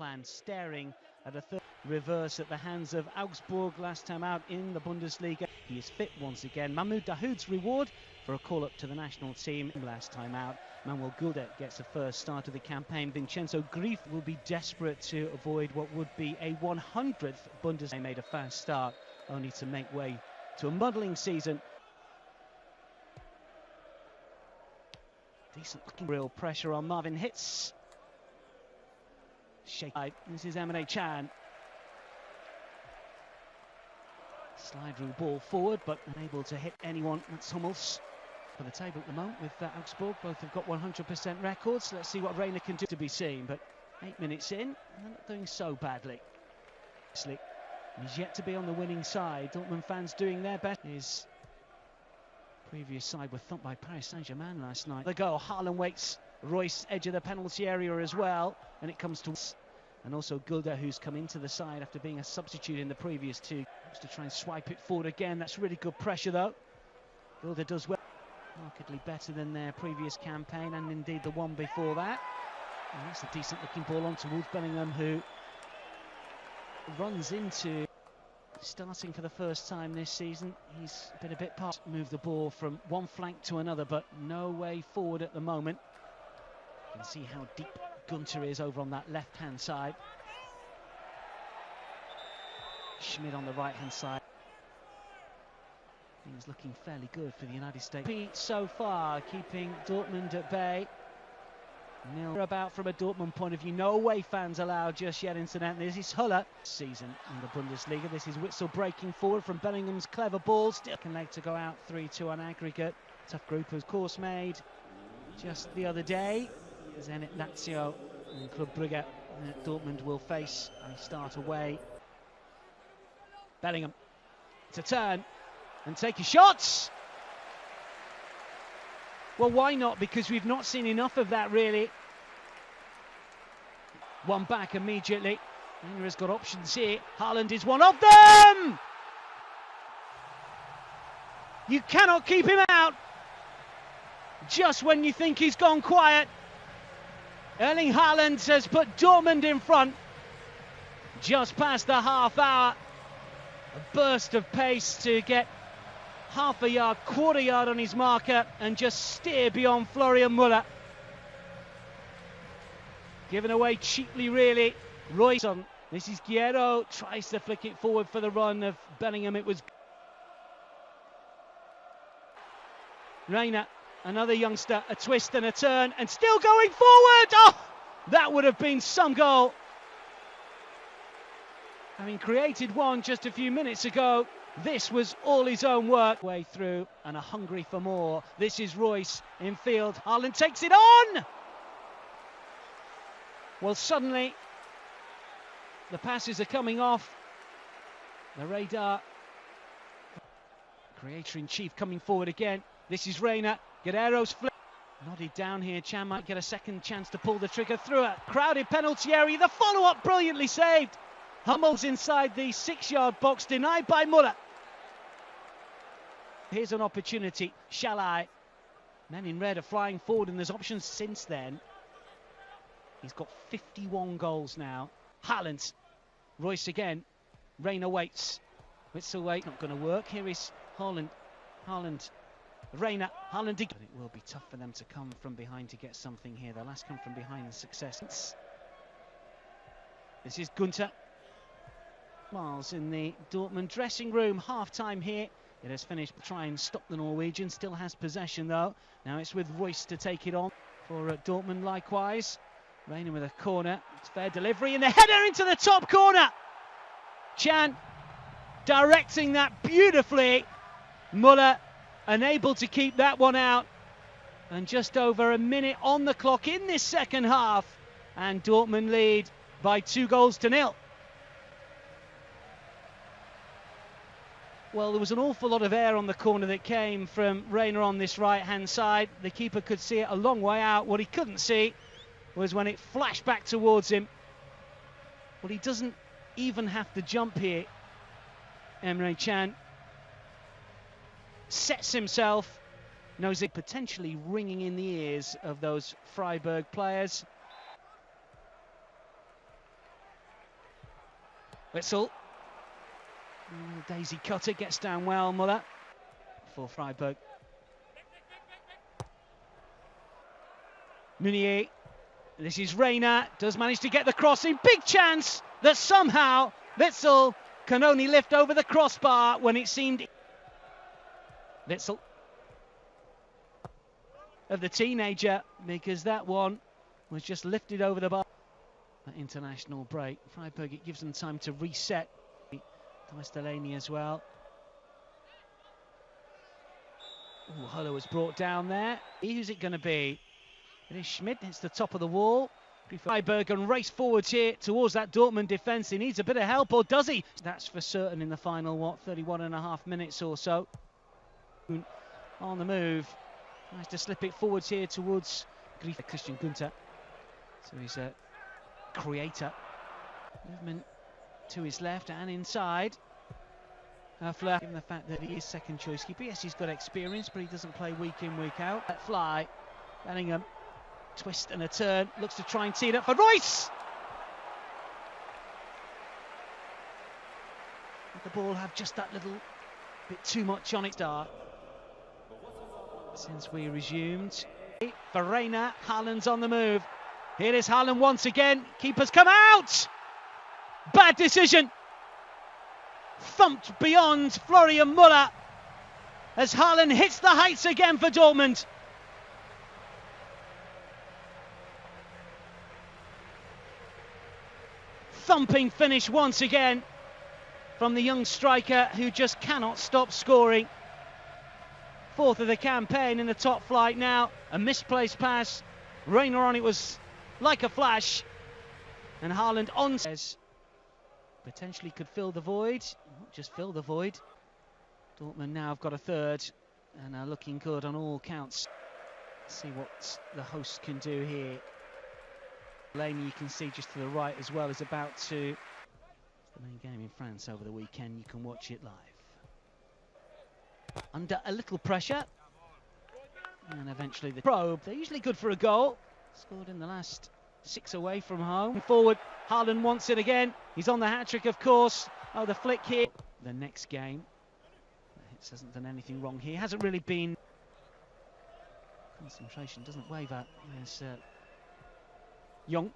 plan, staring at a third reverse at the hands of Augsburg last time out in the Bundesliga. He is fit once again. Mahmoud Dahoud's reward for a call-up to the national team last time out. Manuel Gulde gets the first start of the campaign. Vincenzo Grif will be desperate to avoid what would be a 100th Bundesliga. They made a fast start, only to make way to a muddling season. Decent looking, real pressure on Marvin Hitz. Shake. This is Emre Can. Slide rule ball forward, but unable to hit anyone. That's Hummels for the table at the moment with Augsburg. Both have got 100% records. Let's see what Reina can do, to be seen. But 8 minutes in, and they're not doing so badly. He's yet to be on the winning side. Dortmund fans doing their best. His previous side were thumped by Paris Saint-Germain last night. The goal, Haaland waits. Royce, edge of the penalty area as well. And it comes to... And also Gulde, who's come into the side after being a substitute in the previous two. To try and swipe it forward again. That's really good pressure, though. Gulde does well. Markedly better than their previous campaign, and indeed the one before that. And that's a decent-looking ball on towards Bellingham, who runs into... Starting for the first time this season, he's been a bit past. Moved the ball from one flank to another, but no way forward at the moment. You can see how deep Gunter is over on that left-hand side. Schmidt on the right-hand side. Things looking fairly good for the United States. So far, keeping Dortmund at bay. Nil about from a Dortmund point of view. No away fans allowed just yet, incidentally. This is Huller season in the Bundesliga. This is Witsel breaking forward from Bellingham's clever ball. Still can leg to go out 3-2 on aggregate. Tough group, of course, made just the other day. Zenit, Lazio and Club Brugge. Dortmund will face. They start away. Bellingham to turn and take his shots. Well, why not? Because we've not seen enough of that, really. One back immediately. Reina has got options here. Haaland is one of them! You cannot keep him out. Just when you think he's gone quiet. Erling Haaland has put Dortmund in front. Just past the half hour. A burst of pace to get half a yard, quarter yard on his marker and just steer beyond Florian Müller. Given away cheaply, really. Royce on. This is Guerrero. Tries to flick it forward for the run of Bellingham. It was Reina, another youngster, a twist and a turn, and still going forward. Oh, that would have been some goal. Having created one just a few minutes ago, this was all his own work. Way through and are hungry for more. This is Royce in field. Haaland takes it on! Well, suddenly, the passes are coming off the radar. Creator-in-chief coming forward again. This is Reina. Guerrero's flip. Nodded down here. Can might get a second chance to pull the trigger through a crowded penalty area. The follow-up brilliantly saved. Hummels inside the 6-yard box, denied by Müller. Here's an opportunity. Shall I? Men in red are flying forward, and there's options since then. He's got 51 goals now. Haaland. Royce again. Reina waits. Witsel wait. Not going to work. Here is Haaland. Haaland. Reina. Haaland. But it will be tough for them to come from behind to get something here. They'll last come from behind in success. This is Gunter. Miles in the Dortmund dressing room. Half-time here. It has finished. Try and stop the Norwegian. Still has possession, though. Now it's with Royce to take it on for Dortmund likewise. Reina with a corner. It's fair delivery. And the header into the top corner. Can directing that beautifully. Müller unable to keep that one out. And just over a minute on the clock in this second half. And Dortmund lead by 2-0. Well, there was an awful lot of air on the corner that came from Reina on this right-hand side. The keeper could see it a long way out. What he couldn't see was when it flashed back towards him. Well, he doesn't even have to jump here. Emre Can sets himself, knows it potentially ringing in the ears of those Freiburg players. Witzel. Daisy cutter gets down well, Muller for Freiburg. Meunier. This is Reina, does manage to get the crossing. Big chance that somehow Witzel can only lift over the crossbar when it seemed. Witzel of the teenager, because that one was just lifted over the bar. That international break. Freiburg, it gives them time to reset. Thomas Delaney as well. Ooh, Huller was brought down there. Who's it going to be? It is Schmidt. It's the top of the wall. Freiburg and race forwards here towards that Dortmund defence. He needs a bit of help, or does he? That's for certain in the final, 31.5 minutes or so. On the move. Tries to slip it forwards here towards Christian Günther. So he's a creator. Movement to his left and inside. Fleur, given the fact that he is second choice keeper. Yes, he's got experience, but he doesn't play week in, week out. Let fly. Bellingham. Twist and a turn. Looks to try and tee it up for Royce. Let the ball have just that little bit too much on it. Since we resumed. Verena, Haaland's on the move. Here is Haaland once again. Keeper's come out. Bad decision. Thumped beyond Florian Muller as Haaland hits the heights again for Dortmund. Thumping finish once again from the young striker who just cannot stop scoring. Fourth of the campaign in the top flight now. A misplaced pass. Reina on it was like a flash. And Haaland on says potentially could fill the void. Not just fill the void. Dortmund now have got a third and are looking good on all counts. Let's see what the hosts can do here. Laney, you can see just to the right as well, is about to. It's the main game in France over the weekend. You can watch it live. Under a little pressure. And eventually the probe. They're usually good for a goal. Scored in the last 6 away from home. Forward, Haaland wants it again. He's on the hat-trick, of course. Oh, the flick here. The next game. Hitz hasn't done anything wrong here. Hasn't really been. Concentration doesn't waver. There's Young.